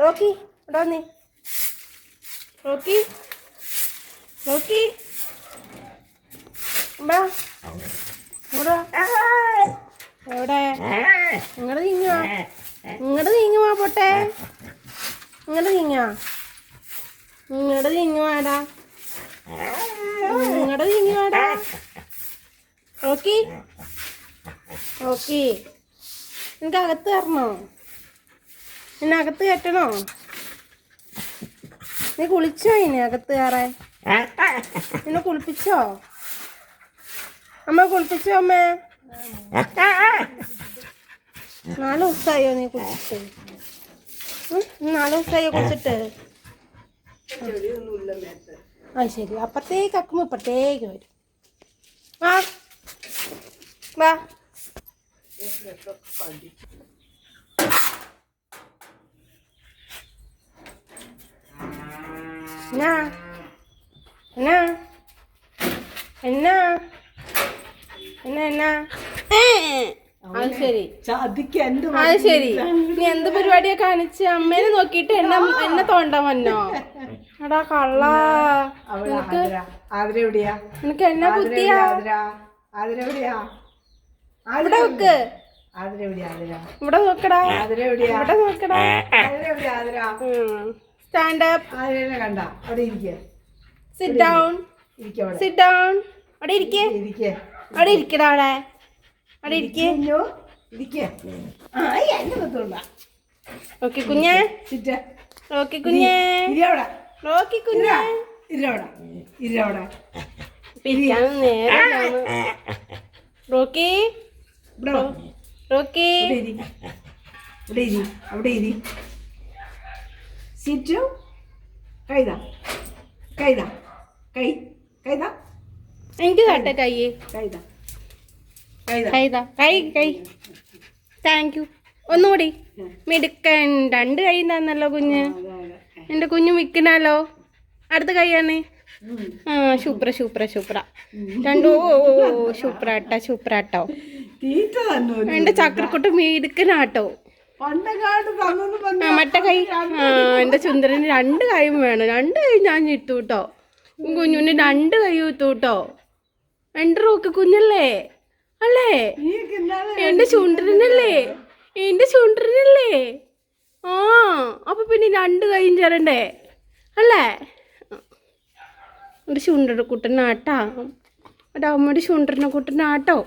Rocky ഇവിടെ വന്നേ. Rocky Rocky വാ. ഇവിടെ എവിടെ? ഇങ്ങോട്ട് നീങ്ങുവാ. ഇങ്ങോട്ട് നീങ്ങുവാ പൊട്ടെ. ഇങ്ങോട്ട് നീങ്ങുവാ. ഇങ്ങോട്ട് നീങ്ങുവാടാ. ഇങ്ങോട്ട് നീങ്ങുവാടാ. റോക്കി റോക്കി നിനക്ക് അകത്ത് കയറണോ? നിന്നെ അകത്ത് കയറ്റണോ? നീ കുളിച്ചോ? ഇനി അകത്ത് കയറാൻ നിന്നെ കുളിപ്പിച്ചോ? അമ്മ കുളിപ്പിച്ചോ? അമ്മ 4 ദിവസമായോ നീ കുളിച്ചിട്ട്? 4 ദിവസമായോ കുളിച്ചിട്ട്? അത് ശരി. അപ്പത്തേക്ക് അക്കുമ്പോ ഇപ്പത്തേക്ക് വരും. വാ വാ. എന്നാ എന്നാ എന്നാ എന്നാ എന്നാ അത് ശരി. അത് ശരി. നീ എന്ത് പരിപാടിയാ കാണിച്ച്? അമ്മേനെ നോക്കിട്ട് എന്നെ തോണ്ട വന്നോ? എടാ കള്ള. നിനക്ക് എന്നാ ബുദ്ധിയാ? ഇവിടെ വെക്ക്. ഇവിടെ നോക്കടാ. ഇവിടെ നോക്കടാ. Stand up. Sit down. Sit down. അവിടെ ഇരിക്കേ. അവിടെ ഇരിക്കടാ. അവിടെ ഇരിക്കേ. ഓക്കെ കുഞ്ഞേ. ഓക്കെ കുഞ്ഞേ. റോക്കി കുഞ്ഞേ. പിരിക്കാൻ നേരം. Rocky Rocky sit. കൈതാ കൈതാ കൈ കൈതാ. എനിക്ക് തട്ടെ കൈ. കൈതാ കൈതാ കൈ കൈ. Thank you. ഒന്നുകൂടി. മിടുക്കൻ. 2 കൈ തന്നല്ലോ കുഞ്ഞ്. എൻ്റെ കുഞ്ഞു മിക്കണല്ലോ. അടുത്ത കൈയാണ്. ആ സൂപ്പറ സൂപ്പറ സൂപ്പറ. 2. ഓ സൂപ്പറാട്ടോ സൂപ്പറാട്ടോ. എൻ്റെ ചക്രക്കുട്ട് മിടുക്കനാട്ടോ. മറ്റേ കൈ. ആ എൻ്റെ സുന്ദരന് 2 കൈയും വേണം. 2 കൈ ഞാൻ ഇട്ടു കേട്ടോ. കുഞ്ഞുന് 2 കൈ ഇട്ടു കേട്ടോ. എൻ്റെ റോക്ക് കുഞ്ഞല്ലേ അല്ലേ? എൻ്റെ ചുണ്ടരനല്ലേ? എൻ്റെ ചുണ്ടരനല്ലേ? ആ അപ്പൊ പിന്നെ 2 കൈയും ചേരണ്ടേ അല്ലേ? എൻ്റെ ചുണ്ടര കുട്ടനാട്ടാ. എൻ്റെ അമ്മയുടെ ചുണ്ടരനെ കുട്ടനാട്ടോ.